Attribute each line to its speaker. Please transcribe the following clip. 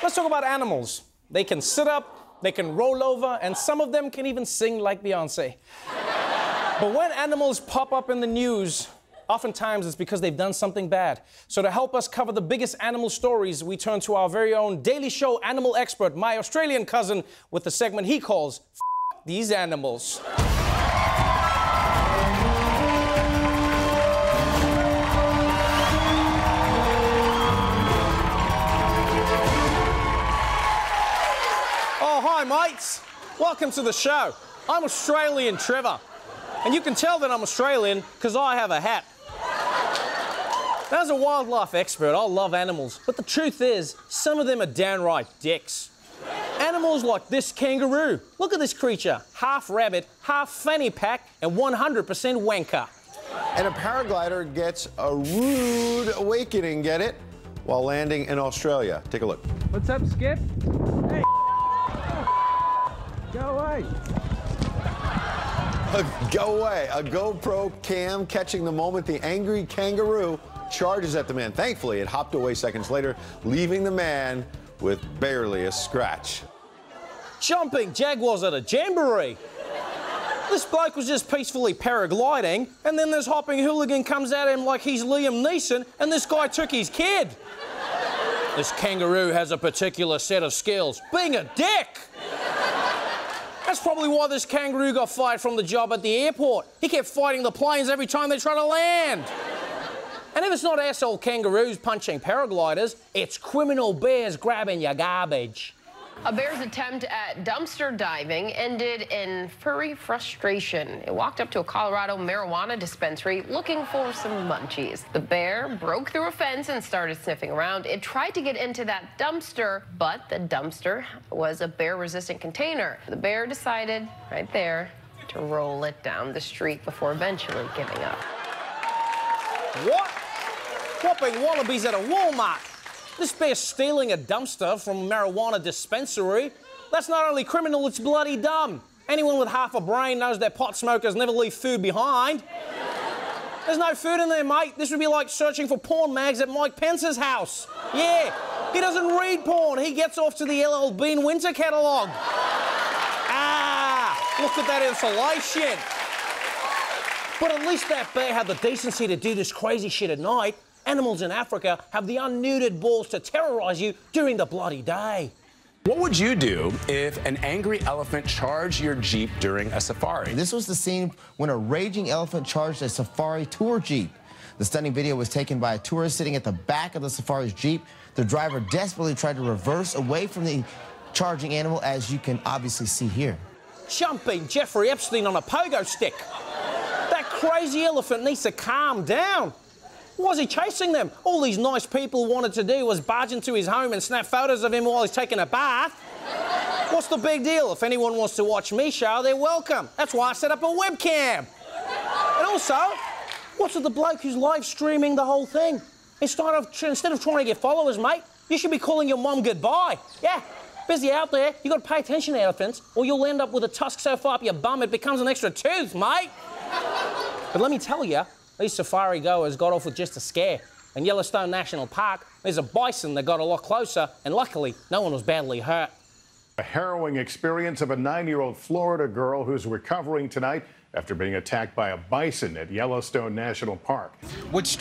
Speaker 1: Let's talk about animals. They can sit up, they can roll over, and some of them can even sing like Beyonce. But when animals pop up in the news, oftentimes it's because they've done something bad. So to help us cover the biggest animal stories, we turn to our very own Daily Show animal expert, my Australian cousin, with the segment he calls F These Animals. Oh, hi, mates. Welcome to the show. I'm Australian Trevor. And you can tell that I'm Australian because I have a hat. As a wildlife expert, I love animals, but the truth is, some of them are downright dicks. Animals like this kangaroo. Look at this creature, half rabbit, half fanny pack, and 100% wanker.
Speaker 2: And a paraglider gets a rude awakening, get it? While landing in Australia. Take a look.
Speaker 3: What's up, Skip? Hey. Go away.
Speaker 2: Go away. A GoPro cam catching the moment the angry kangaroo charges at the man. Thankfully, it hopped away seconds later, leaving the man with barely a scratch.
Speaker 1: Jumping jaguars at a jamboree. This bloke was just peacefully paragliding, and then this hopping hooligan comes at him like he's Liam Neeson, and this guy took his kid. This kangaroo has a particular set of skills, being a dick. That's probably why this kangaroo got fired from the job at the airport. He kept fighting the planes every time they tried to land. And if it's not asshole kangaroos punching paragliders, it's criminal bears grabbing your garbage.
Speaker 4: A bear's attempt at dumpster diving ended in furry frustration. It walked up to a Colorado marijuana dispensary looking for some munchies. The bear broke through a fence and started sniffing around. It tried to get into that dumpster, but the dumpster was a bear-resistant container. The bear decided right there to roll it down the street before eventually giving up.
Speaker 1: What? Whopping wallabies at a Walmart. This bear's stealing a dumpster from a marijuana dispensary. That's not only criminal, it's bloody dumb. Anyone with half a brain knows that pot smokers never leave food behind. There's no food in there, mate. This would be like searching for porn mags at Mike Pence's house. Yeah, he doesn't read porn. He gets off to the LL Bean winter catalogue. Ah, look at that insulation. But at least that bear had the decency to do this crazy shit at night. Animals in Africa have the unnuded balls to terrorize you during the bloody day.
Speaker 5: What would you do if an angry elephant charged your Jeep during a safari?
Speaker 6: This was the scene when a raging elephant charged a safari tour Jeep. The stunning video was taken by a tourist sitting at the back of the safari's Jeep. The driver desperately tried to reverse away from the charging animal, as you can obviously see here.
Speaker 1: Jumping Jeffrey Epstein on a pogo stick. That crazy elephant needs to calm down. Why was he chasing them? All these nice people wanted to do was barge into his home and snap photos of him while he's taking a bath. What's the big deal? If anyone wants to watch me shower, they're welcome. That's why I set up a webcam. And also, what's with the bloke who's live streaming the whole thing? Instead of trying to get followers, mate, you should be calling your mum goodbye. Yeah, busy out there. You got to pay attention to elephants, or you'll end up with a tusk so far up your bum it becomes an extra tooth, mate. But let me tell you, these safari goers got off with just a scare. In Yellowstone National Park, there's a bison that got a lot closer, and luckily, no one was badly hurt.
Speaker 7: A harrowing experience of a 9-year-old Florida girl who's recovering tonight after being attacked by a bison at Yellowstone National Park.